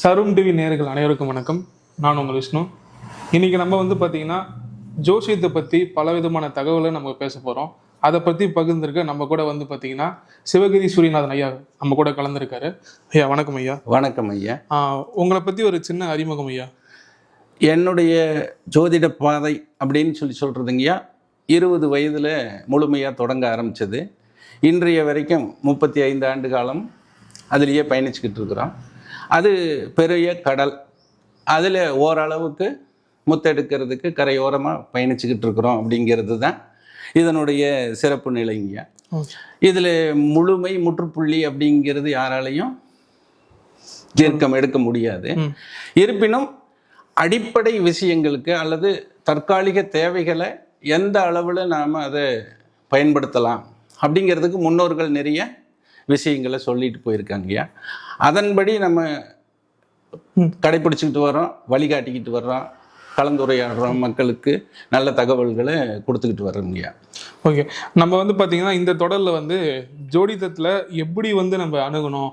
சரும் TV நேயர்கள் அனைவருக்கும் வணக்கம். நான் உங்கள் விஷ்ணு. இன்னைக்கு நம்ம பார்த்தீங்கன்னா ஜோசியத்தை பற்றி பலவிதமான தகவலை நம்ம பேச போகிறோம். அதை பற்றி பகிர்ந்திருக்க நம்ம கூட பார்த்தீங்கன்னா சிவகிரி சூரியநாதன் ஐயா நம்ம கூட கலந்துருக்காரு. ஐயா வணக்கம் ஐயா. வணக்கம் ஐயா. உங்களை பற்றி ஒரு சின்ன அறிமுகம் ஐயா. என்னுடைய ஜோதிட பாதை அப்படின்னு சொல்கிறதுங்கய்யா 20 வயதில் முழுமையாக தொடங்க ஆரம்பித்தது. இன்றைய வரைக்கும் 35 ஆண்டு காலம் அதிலேயே பயணிச்சுக்கிட்டு இருக்கிறோம். அது பெரிய கடல். அதில் ஓரளவுக்கு முத்தெடுக்கிறதுக்கு கரையோரமாக பயணிச்சுக்கிட்டு இருக்கிறோம் அப்படிங்கிறது தான் இதனுடைய சிறப்பு நிலைங்கய்யா. இதில் முழுமை முற்றுப்புள்ளி அப்படிங்கிறது யாராலையும் தீர்க்கம் எடுக்க முடியாது. இருப்பினும் அடிப்படை விஷயங்களுக்கு அல்லது தற்காலிக தேவைகளை எந்த அளவில் நாம் அதை பயன்படுத்தலாம் அப்படிங்கிறதுக்கு முன்னோர்கள் நிறைய விஷயங்களை சொல்லிட்டு போயிருக்காங்கய்யா. அதன்படி நம்ம கடைப்பிடிச்சிக்கிட்டு வர்றோம், வழிகாட்டிக்கிட்டு வர்றோம், கலந்துரையாடுறோம், மக்களுக்கு நல்ல தகவல்களை கொடுத்துக்கிட்டு வர்றோங்கய்யா. ஓகே, நம்ம பார்த்தீங்கன்னா இந்த தொடரில் ஜோதிடத்தில் எப்படி நம்ம அணுகணும்,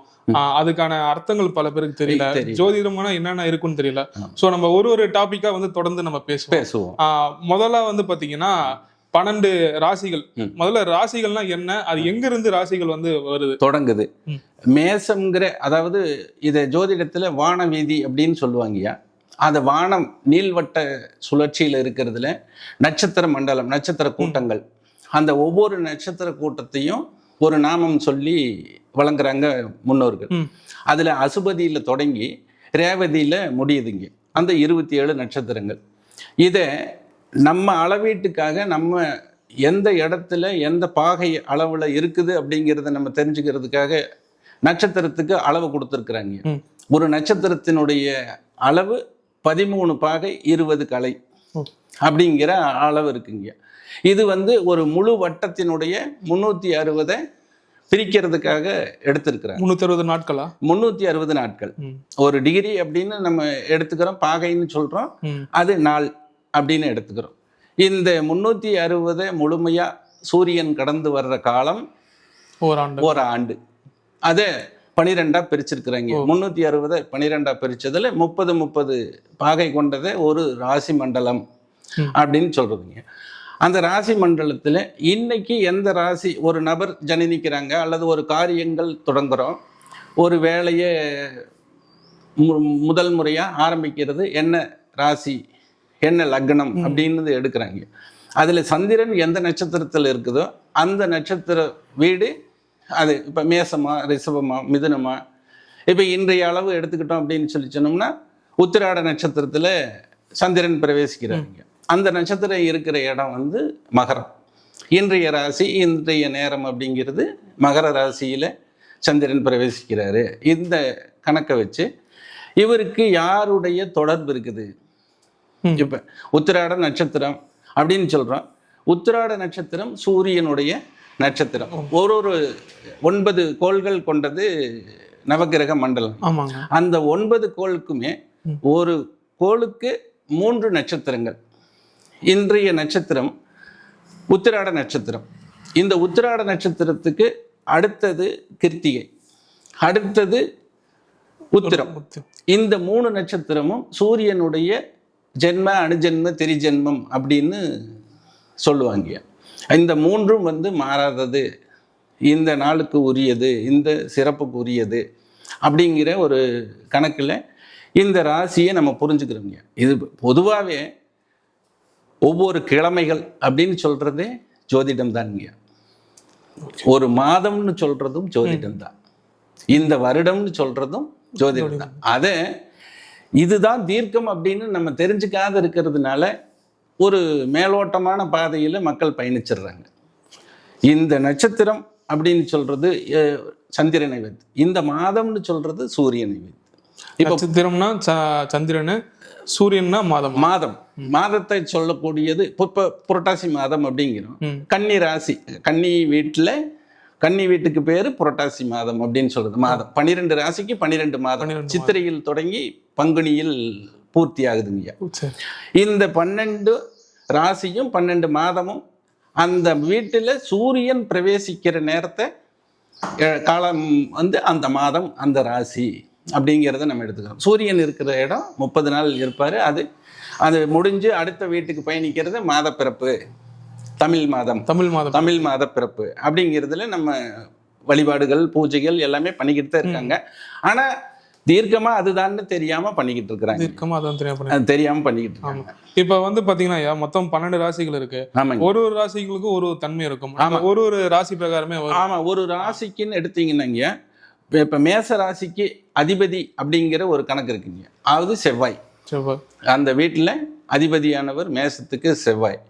அதுக்கான அர்த்தங்கள் பல பேருக்கு தெரியல, ஜோதிடம்னா என்னென்ன இருக்குன்னு தெரியல. ஸோ நம்ம ஒரு டாபிக்கா தொடர்ந்து நம்ம பேசுவோம். முதல்ல பார்த்தீங்கன்னா 12 ராசிகள். முதல்ல ராசிகள்னா என்ன, அது எங்க இருந்து ராசிகள் வருது தொடங்குது? மேசம்ங்கிற, அதாவது இதை ஜோதிடத்துல வான வீதி அப்படின்னு சொல்லுவாங்கய்யா. அந்த வானம் நீள்வட்ட சுழற்சியில் இருக்கிறதுல நட்சத்திர மண்டலம், நட்சத்திர கூட்டங்கள், அந்த ஒவ்வொரு நட்சத்திர கூட்டத்தையும் ஒரு நாமம் சொல்லி வழங்குறாங்க முன்னோர்கள். அதுல அசுபதியில தொடங்கி ரேவதியில முடியுதுங்க அந்த 27 நட்சத்திரங்கள். இதை நம்ம அளவீட்டுக்காக நம்ம எந்த இடத்துல எந்த பாகை அளவில் இருக்குது அப்படிங்கிறத நம்ம தெரிஞ்சுக்கிறதுக்காக நட்சத்திரத்துக்கு அளவு கொடுத்துருக்குறாங்க. ஒரு நட்சத்திரத்தினுடைய அளவு 13 பாகை 20 கலை அப்படிங்கிற அளவு இருக்குங்க. இது ஒரு முழு வட்டத்தினுடைய 360 பிரிக்கிறதுக்காக எடுத்திருக்கிறாங்க. 360 நாட்களா? 360 நாட்கள். ஒரு டிகிரி அப்படின்னு நம்ம எடுத்துக்கிறோம், பாகைன்னு சொல்றோம், அது நாள் அப்படின்னு எடுத்துக்கிறோம். இந்த 360 முழுமையா சூரியன் கடந்து வர்ற காலம் ஒரு ஆண்டு. அதை 12ஆ பிரிச்சிருக்கிறாங்க. 360 12ஆ பிரிச்சதுல 30 பாகை கொண்டதை ஒரு ராசி மண்டலம் அப்படின்னு சொல்றதுங்க. அந்த ராசி மண்டலத்துல இன்னைக்கு எந்த ராசி ஒரு நபர் ஜனனிக்கிறாங்க அல்லது ஒரு காரியங்கள் தொடங்குறோம், ஒரு வேலையை முதல் முறையா ஆரம்பிக்கிறது, என்ன ராசி என்ன லக்னம் அப்படின்னு எடுக்கிறாங்க. அதுல சந்திரன் எந்த நட்சத்திரத்தில் இருக்குதோ அந்த நட்சத்திர வீடு அது இப்ப மேசமா, ரிஷபமா, மிதுனமா. இப்ப இன்றைய அளவு எடுத்துக்கிட்டோம் அப்படின்னு சொன்னோம்னா உத்திராட நட்சத்திரத்துல சந்திரன் பிரவேசிக்கிறாங்க. அந்த நட்சத்திரம் இருக்கிற இடம் மகரம். இன்றைய ராசி இன்றைய நேரம் அப்படிங்கிறது மகர ராசியில சந்திரன் பிரவேசிக்கிறாரு. இந்த கணக்கை வச்சு இவருக்கு யாருடைய தொடர்பு இருக்குது? இப்ப உத்திராட நட்சத்திரம் அப்படின்னு சொல்றோம். உத்திராட நட்சத்திரம் சூரியனுடைய நட்சத்திரம். ஒரு 9 கோள்கள் கொண்டது நவகிரக மண்டலம். அந்த 9 கோளுக்குமே ஒரு கோளுக்கு 3 நட்சத்திரங்கள். இன்றைய நட்சத்திரம் உத்திராட நட்சத்திரம். இந்த உத்திராட நட்சத்திரத்துக்கு அடுத்தது கிருத்திகை, அடுத்தது உத்திரம். இந்த 3 நட்சத்திரமும் சூரியனுடைய ஜென்ம, அணுஜென்ம, திரிஜென்மம் அப்படின்னு சொல்லுவாங்க. இந்த 3ம் மாறாதது, இந்த நாளுக்கு உரியது, இந்த சிறப்புக்கு உரியது அப்படிங்கிற ஒரு கணக்கில் இந்த ராசியை நம்ம புரிஞ்சுக்கிறோங்க. இது பொதுவாகவே ஒவ்வொரு கிழமைகள் அப்படின்னு சொல்றதே ஜோதிடம் தான்ங்க. ஒரு மாதம்னு சொல்றதும் ஜோதிடம் தான், இந்த வருடம்னு சொல்றதும் ஜோதிடம் தான். அதை இதுதான் தீர்க்கம் அப்படின்னு நம்ம தெரிஞ்சுக்காத இருக்கிறதுனால ஒரு மேலோட்டமான பாதையில் மக்கள் பயணிச்சிடுறாங்க. இந்த நட்சத்திரம் அப்படின்னு சொல்றது சந்திரனை வைத்து, இந்த மாதம்னு சொல்றது சூரியனை வைத்து. இப்போ நட்சத்திரம்னா சந்திரனு, சூரியன்னா மாதம். மாதத்தை சொல்லக்கூடியது இப்போ புரட்டாசி மாதம் அப்படிங்கிறோம். கன்னி ராசி, கன்னி வீட்டுக்கு பேரு புரட்டாசி மாதம் அப்படின்னு சொல்றது. மாதம் 12 ராசிக்கு 12 மாதம். சித்திரையில் தொடங்கி பங்குனியில் பூர்த்தி ஆகுதுங்க. இந்த 12 ராசியும் 12 மாதமும் அந்த வீட்டுல சூரியன் பிரவேசிக்கிற நேரத்தை காலம் அந்த மாதம் அந்த ராசி அப்படிங்கிறத நம்ம எடுத்துக்கிறோம். சூரியன் இருக்கிற இடம் 30 நாள் இருப்பார். அது முடிஞ்சு அடுத்த வீட்டுக்கு பயணிக்கிறது மாதப்பிறப்பு, தமிழ் மாத பிறப்பு அப்படிங்கிறதுல நம்ம வழிபாடுகள் பூஜைகள் எல்லாமே பண்ணிக்கிட்டு தான் இருக்காங்க. ஆனா தீர்க்கமா அதுதான் தெரியாம பண்ணிக்கிட்டு இருக்கிறாங்க. தீர்க்கமா அதான் தெரியாம பண்ணிக்கிட்டு இருக்காங்க. இப்ப வந்து பாத்தீங்கன்னா மொத்தம் 12 ராசிகள் இருக்கு. ஒரு ராசிகளுக்கு ஒரு தன்மை இருக்கும். ஒரு ராசி பிரகாரமே ஆமா, ஒரு ராசிக்குன்னு எடுத்தீங்கன்னா இப்ப மேச ராசிக்கு அதிபதி அப்படிங்கிற ஒரு கணக்கு இருக்குங்க. அதாவது செவ்வாய். அந்த வீட்டுல அதிபதியானவர் மேசத்துக்கு செவ்வாய்.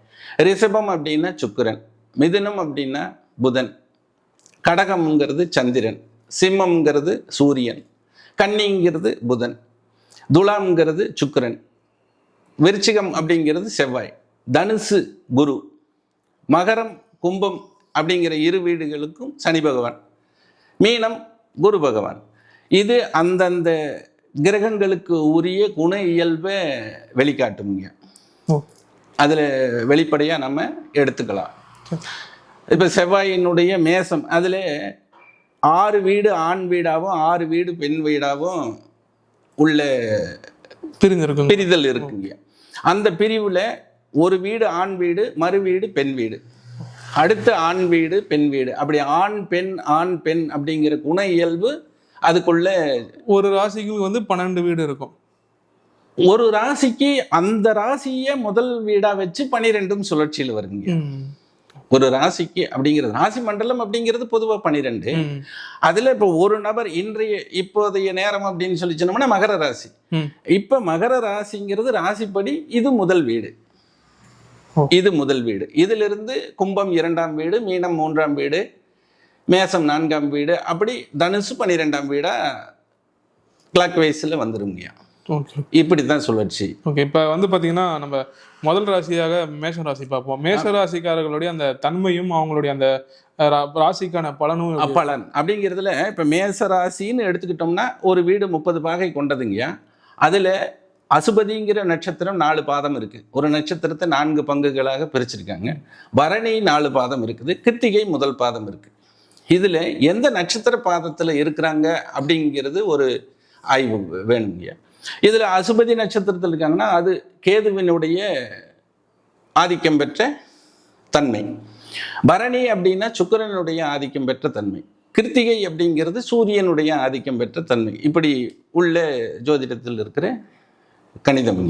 ரிஷபம் அப்படின்னா சுக்கிரன், மிதுனம் அப்படின்னா புதன், கடகம்ங்கிறது சந்திரன், சிம்மம்ங்கிறது சூரியன், கன்னிங்கிறது புதன், துலாம்ங்கிறது சுக்கிரன், விருச்சிகம் அப்படிங்கிறது செவ்வாய், தனுசு குரு, மகரம் கும்பம் அப்படிங்கிற இரு வீடுகளுக்கும் சனி பகவான், மீனம் குரு பகவான். இது அந்தந்த கிரகங்களுக்கு உரிய குண இயல்பை வெளிக்காட்டுங்க. அதில் வெளிப்படையாக நம்ம எடுத்துக்கலாம். இப்போ செவ்வாயினுடைய மேசம், அதில் 6 வீடு ஆண் வீடாகவும் 6 வீடு பெண் வீடாகவும் உள்ள பிரிதல் இருக்குங்க. அந்த பிரிவில் ஒரு வீடு ஆண் வீடு, மறு வீடு பெண் வீடு, அடுத்து ஆண் வீடு பெண் வீடு, அப்படி ஆண் பெண் அப்படிங்கிற குண இயல்பு அதுக்குள்ள. ஒரு ராசிக்கு வந்து 12 வீடு இருக்கும். ஒரு ராசிக்கு அந்த ராசியை முதல் வீடா வச்சு 12 சுழற்சியில் வருங்க. ஒரு ராசிக்கு அப்படிங்கிறது, ராசி மண்டலம் அப்படிங்கிறது பொதுவாக 12. அதுல இப்போ ஒரு நபர் இப்போதைய நேரம் அப்படின்னு சொல்லி சொன்னோம்னா மகர ராசி. இப்ப மகர ராசிங்கிறது ராசிப்படி இது முதல் வீடு. இதிலிருந்து கும்பம் 2ஆம் வீடு, மீனம் 3ஆம் வீடு, மேசம் 4ஆம் வீடு, அப்படி தனுசு 12ஆம் வீடா கிளாக் வைஸ்ல வந்துருங்க. இப்படித்தான் சுழற்சி. ஓகே, இப்போ வந்து பார்த்தீங்கன்னா நம்ம முதல் ராசியாக மேஷ ராசி பார்ப்போம். மேஷ ராசிக்காரர்களுடைய அந்த தன்மையும் அவங்களுடைய அந்த ராசிக்கான பலனும் பலன் அப்படிங்கிறதுல இப்போ மேச ராசின்னு எடுத்துக்கிட்டோம்னா ஒரு வீடு 30 பாகை கொண்டதுங்கய்யா. அதில் அசுபதிங்கிற நட்சத்திரம் 4 பாதம் இருக்கு. ஒரு நட்சத்திரத்தை 4 பங்குகளாக பிரிச்சிருக்காங்க. பரணி 4 பாதம் இருக்குது, கிருத்திகை முதல் பாதம் இருக்கு. இதில் எந்த நட்சத்திர பாதத்தில் இருக்கிறாங்க அப்படிங்கிறது ஒரு ஆய்வு வேணுங்கய்யா. இதில் அசுபதி நட்சத்திரத்தில் இருக்காங்கன்னா அது கேதுவினுடைய ஆதிக்கம் பெற்ற தன்மை. பரணி அப்படின்னா சுக்கிரனுடைய ஆதிக்கம் பெற்ற தன்மை. கிருத்திகை அப்படிங்கிறது சூரியனுடைய ஆதிக்கம் பெற்ற தன்மை. இப்படி உள்ள ஜோதிடத்தில் இருக்கிற கணிதம்.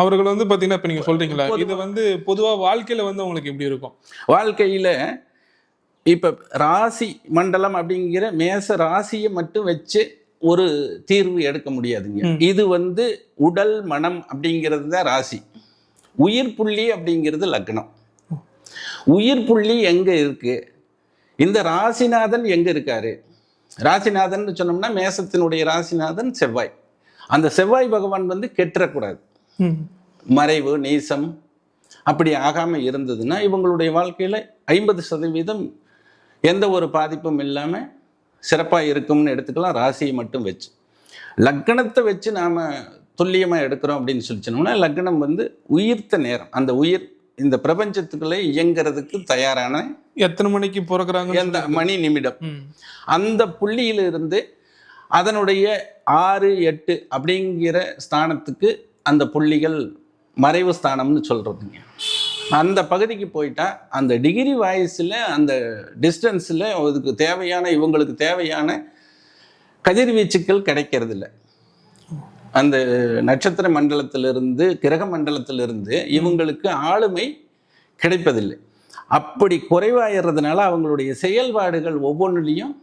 அவர்கள் வந்து பார்த்தீங்கன்னா இப்போ நீங்கள் சொல்றீங்களா, இது வந்து பொதுவாக வாழ்க்கையில் வந்து உங்களுக்கு எப்படி இருக்கும்? வாழ்க்கையில் இப்போ ராசி மண்டலம் அப்படிங்கிற மேச ராசியை மட்டும் வச்சு ஒரு தீர்வு எடுக்க முடியாதுங்க. இது வந்து உடல் மனம் அப்படிங்கிறது தான் ராசி. உயிர் புள்ளி அப்படிங்கிறது லக்னம். உயிர் புள்ளி எங்க இருக்கு, இந்த ராசிநாதன் எங்க இருக்காரு? ராசிநாதன் சொன்னோம்னா மேசத்தினுடைய ராசிநாதன் செவ்வாய். அந்த செவ்வாய் பகவான் வந்து கெட்டுறக்கூடாது. மறைவு நீசம் அப்படி ஆகாம இருந்ததுன்னா இவங்களுடைய வாழ்க்கையில 50% எந்த ஒரு பாதிப்பும் இல்லாம சிறப்பாக இருக்கும்னு எடுத்துக்கலாம். ராசியை மட்டும் வச்சு. லக்னத்தை வச்சு நாம் துல்லியமாக எடுக்கிறோம் அப்படின்னு சொல்லி சொன்னோம்னா லக்னம் வந்து உயிர்த்த நேரம். அந்த உயிர் இந்த பிரபஞ்சத்துக்குள்ளே இயங்கிறதுக்கு தயாரான எத்தனை மணிக்கு பிறக்கிறாங்க, எந்த மணி நிமிடம், அந்த புள்ளியிலிருந்து அதனுடைய 6, 8 அப்படிங்கிற ஸ்தானத்துக்கு அந்த புள்ளிகள் மறைவு ஸ்தானம்னு சொல்கிறதுங்க. அந்த பகுதிக்கு போயிட்டா அந்த டிகிரி வாய்ஸில் அந்த டிஸ்டன்ஸில் அதுக்கு தேவையான இவங்களுக்கு தேவையான கதிர்வீச்சுக்கள் கிடைக்கிறது இல்லை. அந்த நட்சத்திர மண்டலத்திலிருந்து கிரக மண்டலத்திலிருந்து இவங்களுக்கு ஆளுமை கிடைப்பதில்லை. அப்படி குறைவாயிடுறதுனால அவங்களுடைய செயல்பாடுகள் ஒவ்வொன்றுலையும்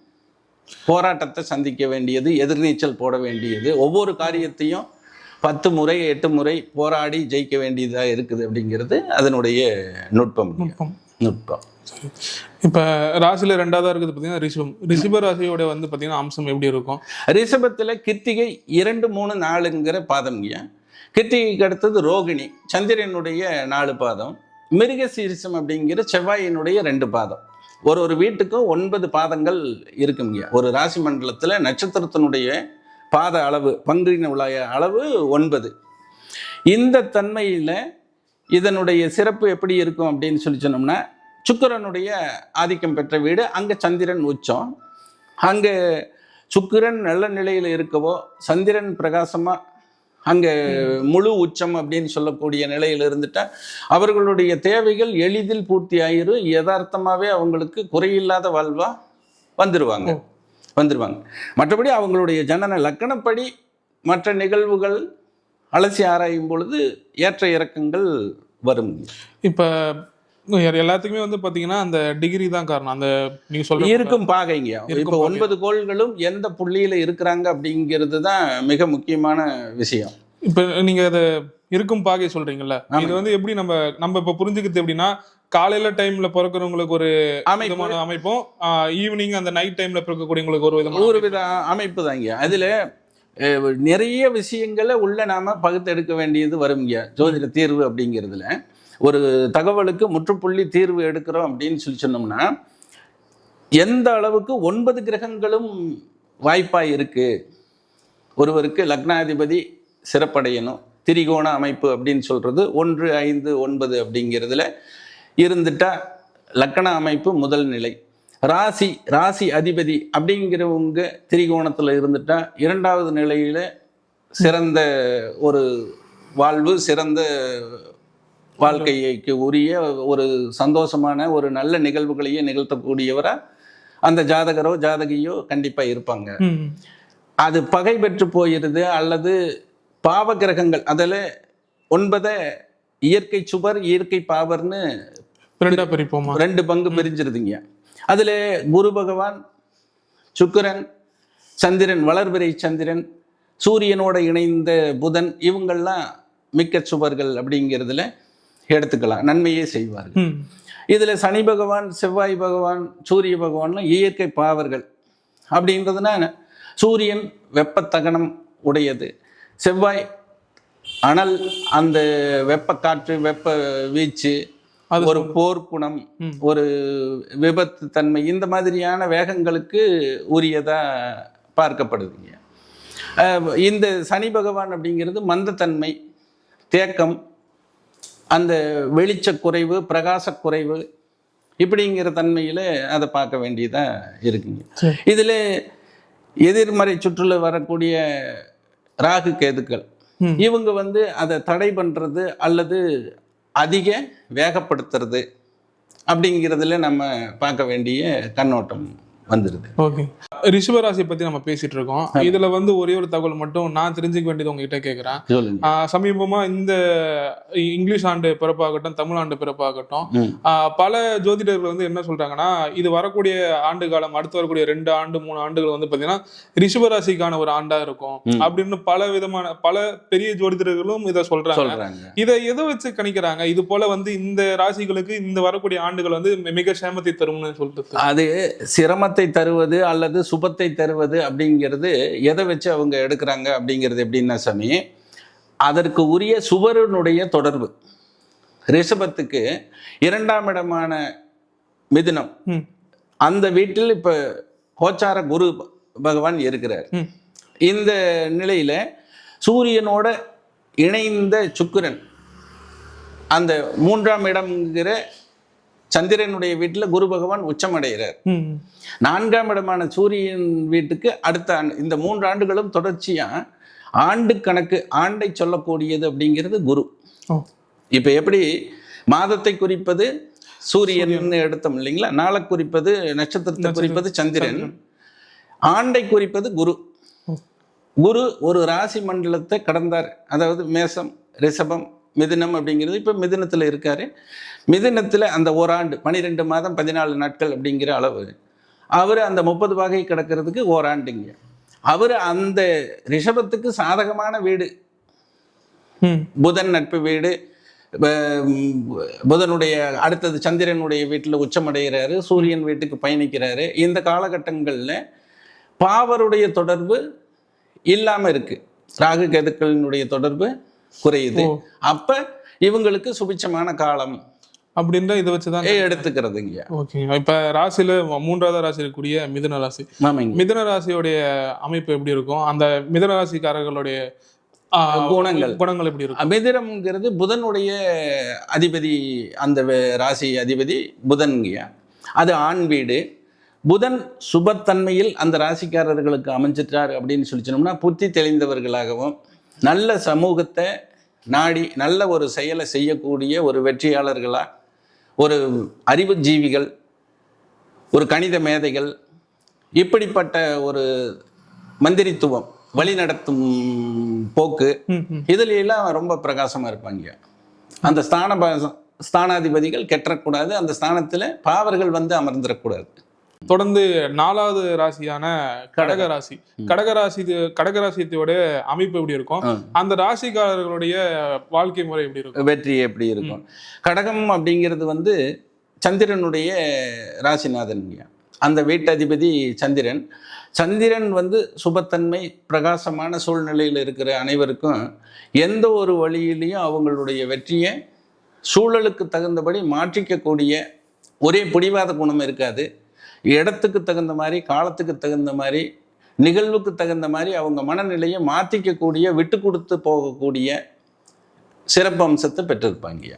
போராட்டத்தை சந்திக்க வேண்டியது, எதிர்நீச்சல் போட வேண்டியது, ஒவ்வொரு காரியத்தையும் 10 முறை 8 முறை போராடி ஜெயிக்க வேண்டியதாக இருக்குது அப்படிங்கிறது அதனுடைய நுட்பம். இப்போ ராசியில் 2ஆவதா இருக்குது பார்த்தீங்கன்னா ரிஷபம். ரிஷப ராசியோட வந்து பார்த்தீங்கன்னா அம்சம் எப்படி இருக்கும்? ரிஷபத்தில் கிருத்திகை 2, 3, 4ங்கிற பாதம்ங்க. கிருத்திகைக்கு அடுத்தது ரோகிணி சந்திரனுடைய 4 பாதம். மிருகசீரிசம் அப்படிங்கிற செவ்வாயினுடைய 2 பாதம். ஒரு வீட்டுக்கும் 9 பாதங்கள் இருக்குங்க. ஒரு ராசி மண்டலத்தில் நட்சத்திரத்தினுடைய பாத அளவு, பங்குன உலாய அளவு 9. இந்த தன்மையில் இதனுடைய சிறப்பு எப்படி இருக்கும் அப்படின்னு சொல்லி சொன்னோம்னா சுக்கிரனுடைய ஆதிக்கம் பெற்ற வீடு, அங்கே சந்திரன் உச்சம், அங்கே சுக்கிரன் நல்ல நிலையில் இருக்கவோ, சந்திரன் பிரகாசமா அங்கே முழு உச்சம் அப்படின்னு சொல்லக்கூடிய நிலையில் இருந்துட்டா அவர்களுடைய தேவைகள் எளிதில் பூர்த்தி ஆயிரும். யதார்த்தமாகவே அவங்களுக்கு குறையில்லாத வாழ்வா வந்துடுவாங்க. மற்றபடி அவங்களுடைய ஜனன லக்கணப்படி மற்ற நிகழ்வுகள் அலசி ஆராயும் பொழுது ஏற்ற இறக்கங்கள் வரும். இப்போ எல்லாத்துக்குமே வந்து பாத்தீங்கன்னா அந்த டிகிரி தான் காரணம். அந்த நீங்க சொல்ற இருக்கும் பாகைங்க. இப்போ 9 கோள்களும் எந்த புள்ளியில இருக்கிறாங்க அப்படிங்கிறது தான் மிக முக்கியமான விஷயம். இப்ப நீங்க அதை இருக்கும் பாகை சொல்றீங்கல்ல, இது வந்து எப்படி நம்ம இப்ப புரிஞ்சுக்கிறது எப்படின்னா, காலையில டைம்ல பிறக்கிறவங்களுக்கு ஒரு விதமான அமைப்பும், ஈவினிங் அந்த நைட் டைம்ல பிறக்கக்கூடியவங்களுக்கு ஒரு வித அமைப்பு தாங்க. அதுல நிறைய விஷயங்களை உள்ள நாம பகுத்தெடுக்க வேண்டியது வருங்க. ஜோதிட தீர்வு அப்படிங்கிறதுல ஒரு தகவலுக்கு முற்றுப்புள்ளி தீர்வு எடுக்கிறோம் அப்படின்னு சொன்னோம்னா, எந்த அளவுக்கு 9 கிரகங்களும் வாய்ப்பாக இருக்கு. ஒருவருக்கு லக்னாதிபதி சிறப்படையணும். திரிகோண அமைப்பு அப்படின்னு சொல்றது 1, 5, 9 அப்படிங்கிறதுல இருந்துட்டா லக்கண அமைப்பு முதல் நிலை. ராசி அதிபதி அப்படிங்கிறவங்க திரிகோணத்தில் இருந்துட்டா 2வது நிலையில சிறந்த ஒரு வாழ்வு, சிறந்த வாழ்க்கைக்கு உரிய ஒரு சந்தோஷமான ஒரு நல்ல நிகழ்வுகளையே நிகழ்த்தக்கூடியவரா அந்த ஜாதகரோ ஜாதகியோ கண்டிப்பா இருப்பாங்க. அது பகை பெற்று போயிருது அல்லது பாவ கிரகங்கள் அதில் 9 இயற்கை சுபர் இயற்கை பாவர்னு 2 பங்கு பிரிஞ்சிருதுங்க. அதுல குரு பகவான், சுக்கிரன், சந்திரன், வளர்பிறை சந்திரன், சூரியனோட இணைந்த புதன், இவங்கள்லாம் மிக்க சுபர்கள் அப்படிங்கிறதுல எடுத்துக்கலாம், நன்மையே செய்வார்கள். இதுல சனி பகவான், செவ்வாய் பகவான், சூரிய பகவான்லாம் இயற்கை பாவர்கள் அப்படின்றதுனா, சூரியன் வெப்பத்தகனம் உடையது, செவ்வாய் அனல், அந்த வெப்ப காற்று, வெப்ப வீச்சு, ஒரு போர்க்குணம், ஒரு விபத்து தன்மை, இந்த மாதிரியான வேகங்களுக்கு உரியதா பார்க்கப்படுதுங்க. இந்த சனி பகவான் அப்படிங்கிறது மந்தத்தன்மை, தேக்கம், அந்த வெளிச்ச குறைவு, பிரகாச குறைவு, இப்படிங்கிற தன்மையில அதை பார்க்க வேண்டியதா இருக்குங்க. இதுல எதிர்மறை சுற்றுல வரக்கூடிய ராகு கேதுக்கள், இவங்க வந்து அதை தடை பண்றது அல்லது அதிக வேகப்படுத்துறது அப்படிங்கிறதுல நம்ம பார்க்க வேண்டிய கண்ணோட்டம் வந்துருது. ஓகே, ரிஷபராசியை பத்தி நம்ம பேசிட்டு இருக்கோம். இதுல வந்து ஒரே ஒரு தகவல் மட்டும் நான் தெரிஞ்சுக்க வேண்டியது உங்ககிட்ட கேட்கிறேன். சமீபமா இந்த இங்கிலீஷ் ஆண்டு பிறப்பாகட்டும், தமிழ் ஆண்டு பிறப்பாகட்டும், பல ஜோதிடர்கள் வந்து என்ன சொல்றாங்கன்னா, இது வரக்கூடிய ஆண்டு காலம், அடுத்து வரக்கூடிய 2 ஆண்டு 3 ஆண்டுகள் வந்து பாத்தீங்கன்னா ரிஷபராசிக்கான ஒரு ஆண்டா இருக்கும் அப்படின்னு பல விதமான பல பெரிய ஜோதிடர்களும் இதை சொல்றாங்க. இதை எதை வச்சு கணிக்கிறாங்க? இது போல வந்து இந்த ராசிகளுக்கு இந்த வரக்கூடிய ஆண்டுகள் வந்து மிக சேமத்தை தரும்னு சொல்லிட்டு, அது சிரமத்தை தருவது அல்லது சுபத்தை தருவது அப்படிங்கிறது எதை வச்சு அவங்க எடுக்கிறாங்க அப்படிங்கிறது எப்படின்னா சாமி, அதற்கு உரிய சுபரனுடைய தொடர்பு. ரிஷபத்துக்கு 2ஆம் இடமான மிதுனம், அந்த வீட்டில் இப்ப கோச்சார குரு பகவான் இருக்கிறார். இந்த நிலையில சூரியனோட இணைந்த சுக்கிரன் அந்த 3ஆம் இடம்ங்கிற சந்திரனுடைய வீட்டில் குரு பகவான் உச்சமடைகிறார். 4ஆம் இடமான சூரியன் வீட்டுக்கு அடுத்த ஆண்டு, இந்த 3 ஆண்டுகளும் தொடர்ச்சியா ஆண்டு கணக்கு, ஆண்டை சொல்லக்கூடியது அப்படிங்கிறது குரு. இப்ப எப்படி மாதத்தை குறிப்பது சூரியன் எடுத்தோம் இல்லைங்களா, நாளை குறிப்பது, நட்சத்திரத்தை குறிப்பது சந்திரன், ஆண்டை குறிப்பது குரு. குரு ஒரு ராசி மண்டலத்தை கடந்தார். அதாவது மேசம், ரிஷபம், மிதுனம் அப்படிங்கிறது இப்ப மிதுனத்துல இருக்காரு. மிதுனத்துல அந்த ஓராண்டு 12 மாதம் 14 நாட்கள் அப்படிங்கிற அளவு, அவர் அந்த 30 வகை கிடக்கிறதுக்கு ஓராண்டுங்க. அவர் அந்த ரிஷபத்துக்கு சாதகமான வீடு, புதன் நட்பு வீடு, புதனுடைய அடுத்தது சந்திரனுடைய வீட்டில் உச்சமடைகிறாரு, சூரியன் வீட்டுக்கு பயணிக்கிறாரு. இந்த காலகட்டங்களில் பாவருடைய தொடர்பு இல்லாம இருக்கு, ராகு கேதுக்களினுடைய தொடர்பு குறையுது. அப்ப இவங்களுக்கு சுபிச்சமான காலம் அப்படின்ற இதை வச்சுதான் எடுத்துக்கிறதுங்க. ஓகே, இப்ப ராசியில 3வது ராசி இருக்கக்கூடிய மிதுன ராசி, மிதுன ராசியோடைய அமைப்பு எப்படி இருக்கும்? அந்த மிதுன ராசிக்காரர்களுடைய குணங்கள் எப்படி இருக்கும்? மிதுனம்ங்கிறது புதனுடைய அதிபதி, அந்த ராசி அதிபதி புதன்கியா, அது ஆண் வீடு. புதன் சுபத்தன்மையில் அந்த ராசிக்காரர்களுக்கு அமைஞ்சிட்டார் அப்படின்னு சொல்லிச்சோம்னா புத்தி தெளிந்தவர்களாகவும் நல்ல சமூகத்தை நாடி நல்ல ஒரு செயலை செய்யக்கூடிய ஒரு வெற்றியாளர்களாக, ஒரு அறிவு ஜீவிகள், ஒரு கணித மேதைகள், இப்படிப்பட்ட ஒரு மந்திரித்துவம் வழிநடத்தும் போக்கு இதுல எல்லாம் ரொம்ப பிரகாசமா இருப்பாங்க. அந்த ஸ்தானாதிபதிகள் கெட்டக்கூடாது, அந்த ஸ்தானத்துல பாவர்கள் வந்து அமர்ந்துடக்கூடாது. தொடர்ந்து 4வது ராசியான கடகராசி. கடகராசியோட அமைப்பு எப்படி இருக்கும், அந்த ராசிக்காரர்களுடைய வாழ்க்கை முறை எப்படி இருக்கும், வெற்றி எப்படி இருக்கும்? கடகம் அப்படிங்கிறது வந்து சந்திரனுடைய ராசிநாதன். அந்த வீட்டதிபதி சந்திரன். சந்திரன் வந்து சுபத்தன்மை பிரகாசமான சூழ்நிலையில் இருக்கிற அனைவருக்கும் எந்த ஒரு வழியிலையும் அவங்களுடைய வெற்றியை சூழலுக்கு தகுந்தபடி மாற்றிக்கக்கூடிய ஒரே பிடிவாத குணம் இருக்காது. இடத்துக்கு தகுந்த மாதிரி, காலத்துக்கு தகுந்த மாதிரி, நிகழ்வுக்கு தகுந்த மாதிரி அவங்க மனநிலையை மாற்றிக்கக்கூடிய, விட்டு கொடுத்து போகக்கூடிய சிறப்பு அம்சத்தை பெற்றிருப்பாங்க.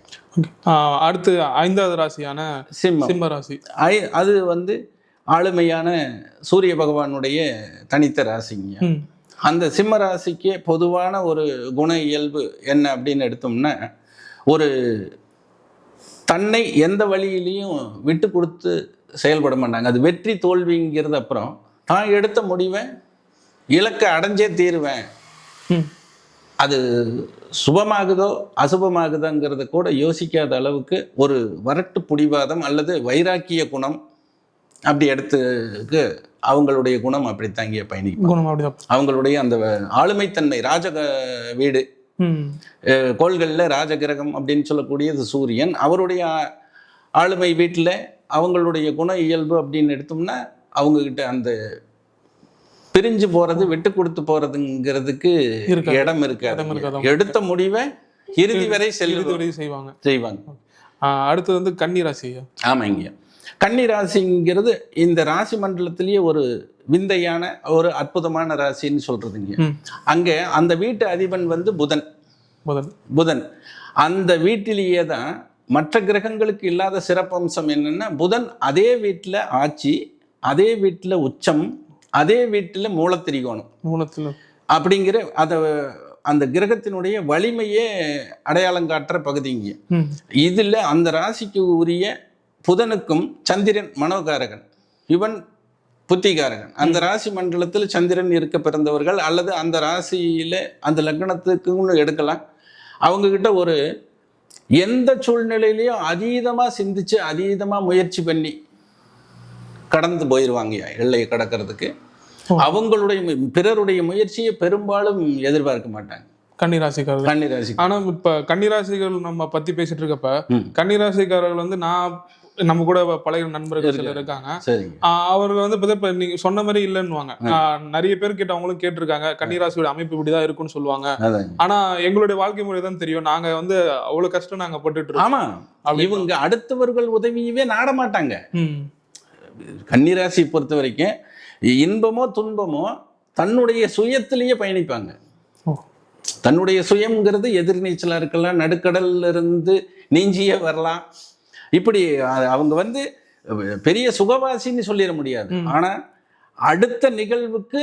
அடுத்து 5வது ராசியான சிம்ம ராசி. அது வந்து ஆளுமையான சூரிய பகவானுடைய தனித்த ராசிங்க. அந்த சிம்ம ராசிக்கு பொதுவான ஒரு குண இயல்பு என்ன அப்படின்னு எடுத்தோம்னா, ஒரு தன்னை எந்த வழியிலையும் விட்டு கொடுத்து செயல்பட மாட்டாங்க. அது வெற்றி தோல்விங்கிறது அப்புறம் தான் எடுத்த முடிவை இலக்கை அடைஞ்சே தீருவேன். அது சுபமாகுதோ அசுபமாகுதோங்கிறத கூட யோசிக்காத அளவுக்கு ஒரு வரட்டு பிடிவாதம் அல்லது வைராக்கிய குணம் அப்படி எடுத்துக்கு அவங்களுடைய குணம் அப்படி தாங்கிய பயணிக்கும். அவங்களுடைய அந்த ஆளுமைத்தன்மை, ராஜக வீடு கோள்கள்ல ராஜகிரகம் அப்படின்னு சொல்லக்கூடியது சூரியன். அவருடைய ஆளுமை வீட்டில் அவங்களுடைய குண இயல்பு அப்படின்னு எடுத்தோம்னா அவங்கக்கிட்ட அந்த பிரிஞ்சு போறது, விட்டு கொடுத்து போறதுங்கிறதுக்கு இடம் இருக்காது. எடுத்த முடிவை இறுதி வரை செய்வாங்க. அடுத்து வந்து கன்னிராசி. ஆமாங்க, கன்னிராசிங்கிறது இந்த ராசி மண்டலத்திலேயே ஒரு விந்தையான ஒரு அற்புதமான ராசின்னு சொல்றதுங்க. அங்கே அந்த வீட்டு அதிபன் வந்து புதன். அந்த வீட்டிலேயே தான் மற்ற கிரகங்களுக்கு இல்லாத சிறப்பம்சம் என்னன்னா, புதன் அதே வீட்டில் ஆட்சி, அதே வீட்டில் உச்சம், அதே வீட்டில் மூலத்திரிகோணம் அப்படிங்கிற அந்த கிரகத்தினுடைய வலிமையே அடையாளம் காட்டுற பகுதிங்க. இதுல அந்த ராசிக்கு உரிய புதனுக்கும் சந்திரன் மனோகாரகன், இவன் புத்திகாரகன். அந்த ராசி மண்டலத்தில் சந்திரன் இருக்க பிறந்தவர்கள் அல்லது அந்த ராசியில அந்த லக்னத்துக்குன்னு எடுக்கலாம். அவங்க கிட்ட ஒரு எந்த சூழ்நிலையிலையும் அதீதமாக சிந்திச்சு அதீதமாக முயற்சி பண்ணி கடந்து போயிடுவாங்க. எல்லையை கடக்கிறதுக்கு அவங்களுடைய பிறருடைய முயற்சியை பெரும்பாலும் எதிர்பார்க்க மாட்டாங்க கன்னிராசி. ஆனா இப்ப கன்னிராசிகள் நம்ம பத்தி பேசிட்டு இருக்கப்ப, கன்னிராசிக்காரர்கள் வந்து நம்ம கூட பழைய நண்பர்கள் சிலர் இருக்காங்க. அவர்கள் வந்து இப்ப நீங்க சொன்ன மாதிரி இல்லைன்னுவாங்க. நிறைய பேர் கிட்ட அவங்களும் கேட்டிருக்காங்க, கன்னிராசியோட அமைப்பு இப்படிதான் இருக்குன்னு சொல்லுவாங்க. ஆனா எங்களுடைய வாழ்க்கை முறை தான் தெரியும், நாங்க வந்து அவ்வளவு கஷ்டம் நாங்க பட்டுட்டு இருக்கோம். ஆமா, இவங்க அடுத்தவர்கள் உதவியவே நாட மாட்டாங்க. கன்னிராசி பொறுத்த வரைக்கும் இன்பமோ துன்பமோ தன்னுடைய சுயத்திலேயே பயணிப்பாங்க. தன்னுடைய சுயம்ங்கிறது எதிர்நீச்சலா இருக்கலாம், நடுக்கடல்ல இருந்து நீஞ்சியே வரலாம். இப்படி அவங்க வந்து பெரிய சுகவாசின்னு சொல்லிட முடியாது. ஆனா அடுத்த நிகழ்வுக்கு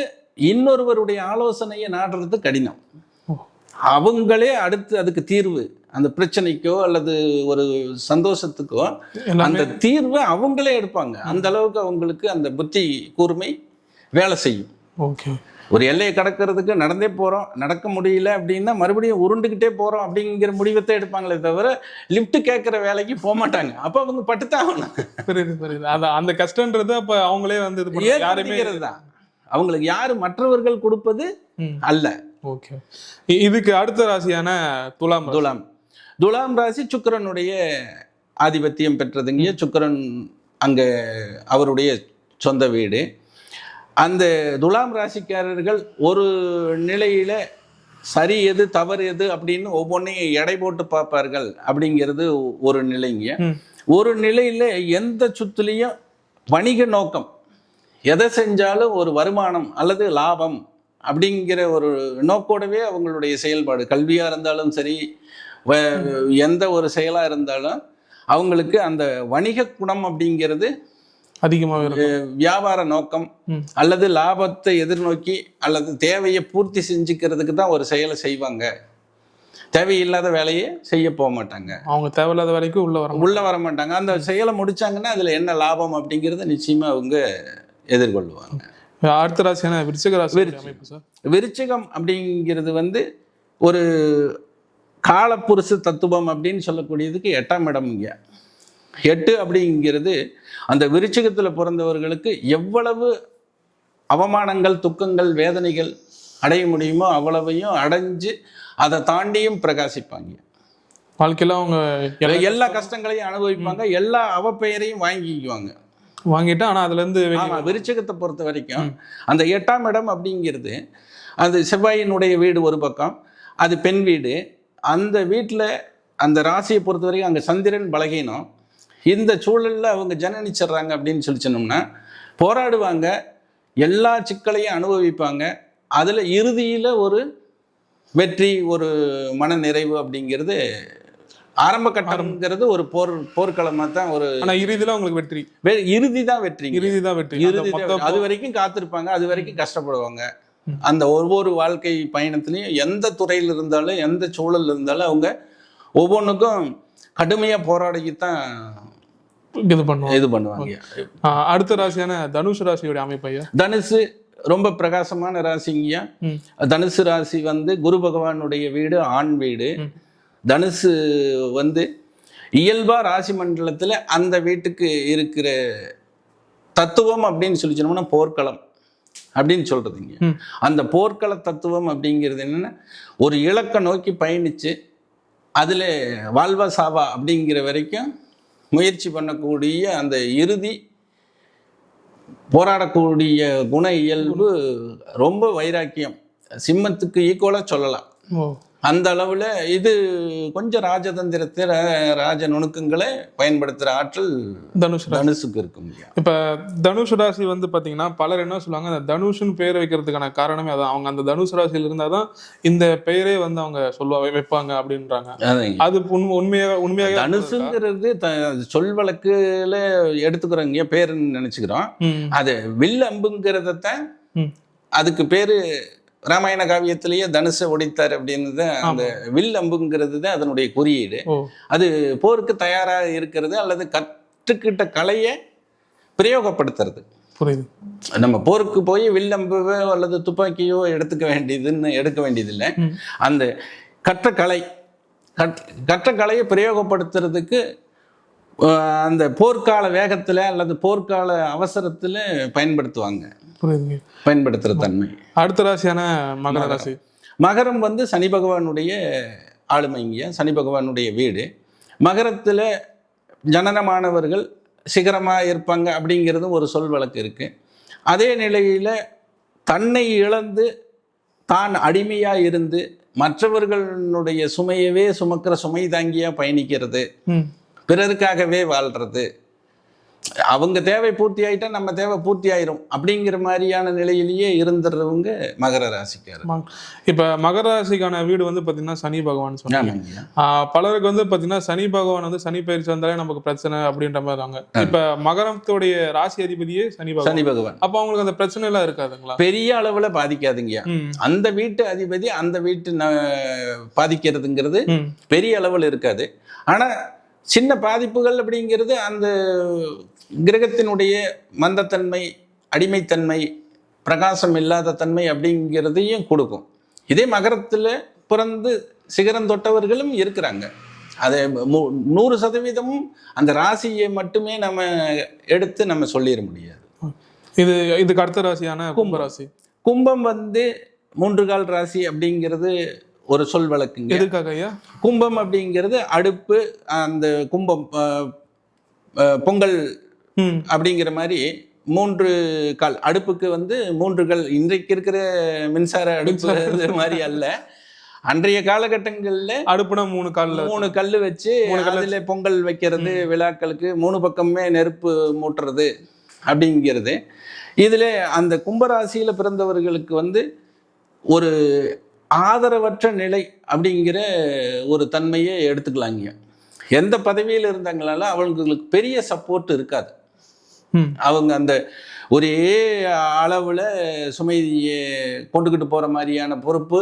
இன்னொருவருடைய ஆலோசனையை நாடுறது கடினம். அவங்களே அடுத்து அதுக்கு தீர்வு, அந்த பிரச்சனைக்கோ அல்லது ஒரு சந்தோஷத்துக்கோ அந்த தீர்வை அவங்களே எடுப்பாங்க. அந்த அளவுக்கு அவங்களுக்கு அந்த புத்தி கூர்மை வேலை செய்யும். ஒரு எல்லையை கடக்கிறதுக்கு நடந்தே போகிறோம், நடக்க முடியல அப்படின்னா மறுபடியும் உருண்டுக்கிட்டே போகிறோம் அப்படிங்கிற முடிவத்தை எடுப்பாங்களே தவிர லிஃப்ட் கேட்குற வேலைக்கு போக மாட்டாங்க. அப்போ அவங்க பட்டுத்தான் ஆகணும். புரியுது. அந்த கஷ்டன்றது அப்போ அவங்களே வந்து யாருமே தான் அவங்களுக்கு யாரு மற்றவர்கள் கொடுப்பது அல்ல. ஓகே, இதுக்கு அடுத்த ராசியான துலாம் ராசி சுக்கிரனுடைய ஆதிபத்தியம் பெற்றதுங்க. சுக்கிரன் அங்கே அவருடைய சொந்த வீடு. அந்த துலாம் ராசிக்காரர்கள் ஒரு நிலையில சரி எது தவறு எது அப்படின்னு ஒவ்வொன்றையும் எடை போட்டு பார்ப்பார்கள் அப்படிங்கிறது ஒரு நிலைங்க. ஒரு நிலையில எந்த சுத்துலையும் வணிக நோக்கம், எதை செஞ்சாலும் ஒரு வருமானம் அல்லது லாபம் அப்படிங்கிற ஒரு நோக்கோடவே அவங்களுடைய செயல்பாடு, கல்வியாக இருந்தாலும் சரி எந்த ஒரு செயலாக இருந்தாலும் அவங்களுக்கு அந்த வணிக குணம் அப்படிங்கிறது அதிகமாக வியாபார நோக்கம் அல்லது லாபத்தை எதிர்நோக்கி அல்லது தேவையை பூர்த்தி செஞ்சுக்கிறதுக்கு தான் ஒரு செயலை செய்வாங்க. தேவையில்லாத வேலையை செய்ய போக மாட்டாங்க. அவங்க தேவையில்லாத வேலைக்கு உள்ள வர மாட்டாங்க. அந்த செயலை முடிச்சாங்கன்னா அதுல என்ன லாபம் அப்படிங்கிறத நிச்சயமா அவங்க எதிர்கொள்வாங்க. அடுத்த ராசியான விருச்சிக ராசி அமைப்பு சார். விருச்சிகம் அப்படிங்கிறது வந்து ஒரு காலப்புருஷ தத்துவம் அப்படின்னு சொல்லக்கூடியதுக்கு 8ஆம் இடம். இங்க 8 அப்படிங்கிறது அந்த விருச்சிகத்துல பிறந்தவர்களுக்கு எவ்வளவு அவமானங்கள், துக்கங்கள், வேதனைகள் அடைய முடியுமோ அவ்வளவையும் அடைஞ்சு அதை தாண்டியும் பிரகாசிப்பாங்க. வாழ்க்கையில அவங்க எல்லா கஷ்டங்களையும் அனுபவிப்பாங்க, எல்லா அவப்பெயரையும் வாங்கிட்டு ஆனா அதுல இருந்து விருச்சிகத்தை பொறுத்த வரைக்கும் அந்த 8ஆம் இடம் அப்படிங்கிறது அது செவ்வாயினுடைய வீடு ஒரு பக்கம், அது பெண் வீடு. அந்த வீட்டுல அந்த ராசியை பொறுத்த வரைக்கும் அங்க சந்திரன் பலகீனம். இந்த சூழல்ல அவங்க ஜனனிச்சிடுறாங்க அப்படின்னு சொல்லி சொன்னோம்னா போராடுவாங்க, எல்லா சிக்கலையும் அனுபவிப்பாங்க. அதுல இறுதியில ஒரு வெற்றி, ஒரு மன நிறைவு அப்படிங்கிறது ஆரம்ப கட்டம்ங்கிறது ஒரு போர்க்களமா தான். ஒரு இறுதியில உங்களுக்கு வெற்றி, இறுதி தான் வெற்றி. அது வரைக்கும் காத்திருப்பாங்க, அது வரைக்கும் கஷ்டப்படுவாங்க. அந்த ஒவ்வொரு வாழ்க்கை பயணத்திலையும் எந்த துறையில் இருந்தாலும் எந்த சூழல் இருந்தாலும் அவங்க ஒவ்வொன்றுக்கும் கடுமையா போராடித்தான் இது பண்ணுவாங்க. அடுத்த ராசியான தனுசு ராசியோட அமைப்பையா. தனுசு ரொம்ப பிரகாசமான ராசிங்கய்யா. தனுசு ராசி வந்து குரு பகவானுடைய வீடு, ஆண் வீடு. தனுசு வந்து இயல்பா ராசி மண்டலத்துல அந்த வீட்டுக்கு இருக்கிற தத்துவம் அப்படின்னு சொல்லி சொன்னோம்னா போர்க்களம் அப்படின்னு சொல்றதுங்க. அந்த போர்க்கள தத்துவம் அப்படிங்கிறது என்னன்னா ஒரு இலக்கை நோக்கி பயணிச்சு அதுல வாழ்வா சாவா அப்படிங்கிற வரைக்கும் முயற்சி பண்ணக்கூடிய அந்த இறுதி போராடக்கூடிய குண இயல்பு, ரொம்ப வைராக்கியம், சிம்மத்துக்கு ஈக்குவலா சொல்லலாம். அந்த அளவுல இது கொஞ்சம் ராஜதந்திரத்தை, ராஜ நுணுக்கங்களை பயன்படுத்துற ஆற்றல் தனுசுக்கு இருக்கும். இப்ப தனுசு ராசி வந்து பாத்தீங்கன்னா பலர் என்ன சொல்லுவாங்க, அந்த தனுஷுன்னு பெயர் வைக்கிறதுக்கான காரணமே அதான். அவங்க அந்த தனுசு ராசியில் இருந்தாதான் இந்த பெயரே வந்து அவங்க வைப்பாங்க அப்படின்றாங்க. அது உண்மையாக தனுசுங்கிறது சொல் வழக்குல எடுத்துக்கிறோங்க பேருன்னு நினைச்சுக்கிறோம். அது வில் அம்புங்கிறத அதுக்கு பேரு ராமாயண காவியத்திலேயே தனுசை ஒடித்தார் அப்படின்னு அந்த வில் அம்புங்கிறது தான் அதனுடைய குறியீடு. அது போருக்கு தயாரா இருக்கிறது அல்லது கற்றுக்கிட்ட கலையை பிரயோகப்படுத்துறது. நம்ம போருக்கு போய் வில் அம்புவோ அல்லது துப்பாக்கியோ எடுக்க வேண்டியதில்லை. அந்த கற்ற கலையை பிரயோகப்படுத்துறதுக்கு அந்த போர்க்கால வேகத்துல அல்லது போர்க்கால அவசரத்துல பயன்படுத்துற தன்மை. அடுத்த ராசியான மகர ராசி. மகரம் வந்து சனி பகவானுடைய ஆளுமைங்க, சனி பகவானுடைய வீடு. மகரத்துல ஜனனமானவர்கள் சிகரமா இருப்பாங்க அப்படிங்கிறதும் ஒரு சொல் வழக்கு இருக்கு. அதே நிலையில தன்னை இழந்து தான் அடிமையா இருந்து மற்றவர்களுடைய சுமையவே சுமக்கிற சுமை தாங்கியா பயணிக்கிறது, பிறருக்காகவே வாழ்றது, அவங்க தேவை பூர்த்தி ஆயிட்டா நம்ம தேவை பூர்த்தி ஆயிரும் அப்படிங்கிற மாதிரியான நிலையிலேயே இருந்துறவங்க மகர ராசிக்காரர். இப்ப மகர ராசிக்கான வீடு வந்து பாத்தீங்கன்னா சனி பகவான் சொன்னாங்க. பலருக்கு வந்து பாத்தீங்கன்னா சனி பகவான் வந்து சனி பயிற்சி வந்தாலே நமக்கு பிரச்சனை அப்படின்ற மாதிரி இருக்காங்க. இப்ப மகரத்துடைய ராசி அதிபதியே சனி பகவான். அப்ப அவங்களுக்கு அந்த பிரச்சனை எல்லாம் இருக்காதுங்களா? பெரிய அளவுல பாதிக்காதுங்க. அந்த வீட்டு அதிபதி அந்த வீட்டு பாதிக்கிறதுங்கிறது பெரிய அளவுல இருக்காது. ஆனா சின்ன பாதிப்புகள் அப்படிங்கிறது அந்த கிரகத்தினுடைய மந்தத்தன்மை, அடிமைத்தன்மை, பிரகாசம் இல்லாத தன்மை அப்படிங்கிறதையும் கொடுக்கும். இதே மகரத்தில் பிறந்து சிகரம் தொட்டவர்களும் இருக்கிறாங்க. அதை 100% அந்த ராசியை மட்டுமே நம்ம எடுத்து நம்ம சொல்லிட முடியாது. இதுக்கு அடுத்த ராசியான கும்பராசி. கும்பம் வந்து 3 கால் ராசி அப்படிங்கிறது ஒரு சொல் வழக்குங்க. எதுக்காக ஐயா? கும்பம் அப்படிங்கிறது அடுப்பு, அந்த கும்பம் பொங்கல் அப்படிங்கிற மாதிரி 3 கால் அடுப்புக்கு வந்து 3 கால். இன்றைக்கு இருக்கிற மின்சார அடுப்பு மாதிரி அல்ல. அன்றைய காலகட்டங்கள்ல அடுப்புனா 3 கல்லு வச்சு அதுல பொங்கல் வைக்கிறது, விழாக்களுக்கு 3 பக்கமே நெருப்பு மூட்டுறது அப்படிங்கிறது. இதுல அந்த கும்பராசியில பிறந்தவர்களுக்கு வந்து ஒரு ஆதரவற்ற நிலை அப்படிங்கிற ஒரு தன்மையை எடுத்துக்கலாங்க. எந்த பதவியில் இருந்தாங்களால அவங்களுக்கு பெரிய சப்போர்ட் இருக்காது. அவங்க அந்த ஒரே அளவுல சுமையை கொண்டுகிட்டு போற மாதிரியான பொறுப்பு,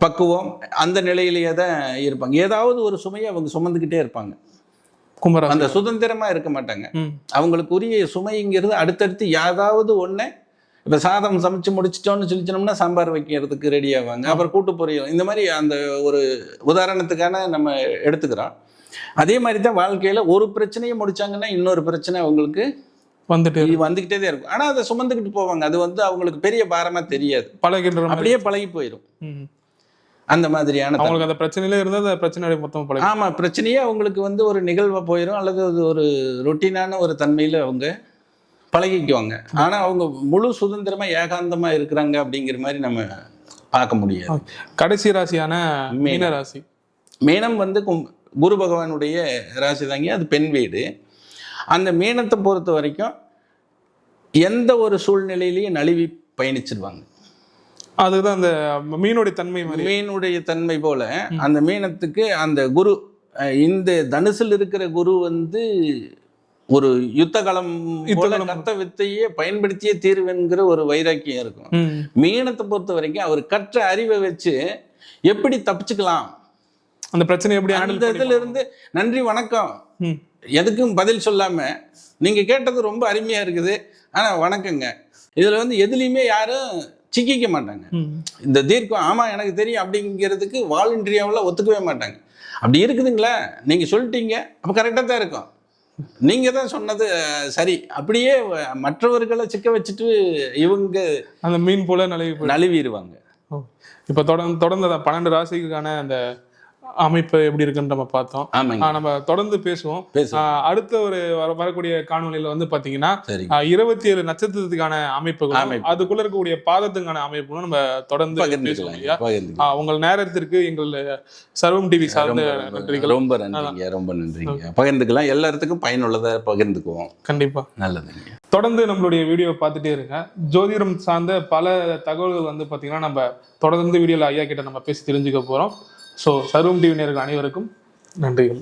பக்குவம் அந்த நிலையிலேயே தான் இருப்பாங்க. ஏதாவது ஒரு சுமையை அவங்க சுமந்துக்கிட்டே இருப்பாங்க. கும்பராசி அந்த சுதந்திரமா இருக்க மாட்டாங்க. அவங்களுக்கு உரிய சுமைங்கிறது அடுத்தடுத்து ஏதாவது ஒண்ணு, இப்ப சாதம் சமைச்சு முடிச்சிட்டோம்னு சொல்லிச்சோம்னா சாம்பார் வைக்கிறதுக்கு ரெடி ஆவாங்க. அப்புறம் கூட்டு பொரியல், இந்த மாதிரி அந்த ஒரு உதாரணத்துக்கான நம்ம எடுத்துக்கிறோம். அதே மாதிரி தான் வாழ்க்கையில ஒரு பிரச்சனையை முடிச்சாங்கன்னா இன்னொரு பிரச்சனை அவங்களுக்கு வந்துகிட்டே தான் இருக்கும். ஆனா அதை சுமந்துக்கிட்டு போவாங்க. அது வந்து அவங்களுக்கு பெரிய பாரமா தெரியாது, அப்படியே பழகி போயிடும். அந்த மாதிரியான அவங்களுக்கு அந்த பிரச்சனையில இருந்தா அந்த பிரச்சனை மொத்தம் பழகி. ஆமா, பிரச்சனையே அவங்களுக்கு வந்து ஒரு நிகழ்வா போயிடும், அல்லது அது ஒரு ரொட்டீனான ஒரு தன்மையில அவங்க பழகிக்குவாங்க. ஆனா அவங்க முழு சுதந்திரமா ஏகாந்தமா இருக்கிறாங்க அப்படிங்கிற மாதிரி நம்ம பார்க்க முடியாது. கடைசி ராசியான மீன ராசி. மீனம் வந்து குரு பகவானுடைய ராசி தாங்க, அது பெண் வீடு. அந்த மீனத்தை பொறுத்த வரைக்கும் எந்த ஒரு சூழ்நிலையிலையும் நழுவி பயணிச்சிருவாங்க. அதுதான் அந்த மீனுடைய தன்மை. மீனுடைய தன்மை போல அந்த மீனத்துக்கு அந்த குரு, இந்த தனுசில் இருக்கிற குரு வந்து ஒரு யுத்த களம் போல கத்த வித்தையே பயன்படுத்தியே தீர்வுங்கிற ஒரு வைராக்கியம் இருக்கும். மீனத்தை பொறுத்த வரைக்கும் அவர் கற்ற அறிவை வச்சு எப்படி தப்பிச்சுக்கலாம், அந்த பிரச்சனை எப்படி, அந்த இதுல இருந்து நன்றி வணக்கம் எதுக்கும் பதில் சொல்லாம, நீங்க கேட்டது ரொம்ப அருமையா இருக்குது ஆனா வணக்கங்க, இதுல வந்து எதுலையுமே யாரும் சிக்கிக்க மாட்டாங்க. இந்த தீர்க்கம் ஆமா எனக்கு தெரியும் அப்படிங்கிறதுக்கு வாலண்டரியாவில் ஒத்துக்கவே மாட்டாங்க. அப்படி இருக்குதுங்களா, நீங்க சொல்லிட்டீங்க அப்ப கரெக்டா தான் இருக்கும், நீங்க தான் சொன்னது சரி, அப்படியே மற்றவர்களை சிக்க வச்சுட்டு இவங்க அந்த மீன் போல நழுவிடுவாங்க. இப்ப தொடர்ந்து 12 ராசிக்கான அந்த அமைப்பு எப்படி இருக்குன்னு நம்ம பார்த்தோம். நம்ம தொடர்ந்து பேசுவோம். அடுத்த ஒரு வரக்கூடிய காணொலியில வந்து பாத்தீங்கன்னா 27 நட்சத்திரத்துக்கான அமைப்புகள், அதுக்குள்ள இருக்கக்கூடிய பாதத்துக்கான அமைப்புகளும் நம்ம தொடர்ந்து பேசுவோம். உங்கள் நேரத்திற்கு எங்கள் சர்வம் டிவி சார்ந்த நன்றிகள். ரொம்ப நன்றிங்க, ரொம்ப நன்றிங்க. பகிர்ந்துக்கலாம், எல்லாத்துக்கும் பயனுள்ளதை பகிர்ந்துக்குவோம். கண்டிப்பா, நல்லதுங்க. தொடர்ந்து நம்மளுடைய வீடியோ பார்த்துட்டே இருங்க. ஜோதிடம் சார்ந்த பல தகவல்கள் வந்து பாத்தீங்கன்னா நம்ம தொடர்ந்து வீடியோல ஐயா கிட்ட நம்ம பேசி தெரிஞ்சுக்க போறோம். ஸோ சர்வம் டிவி நேயர்கள் அனைவருக்கும் நன்றிகள்.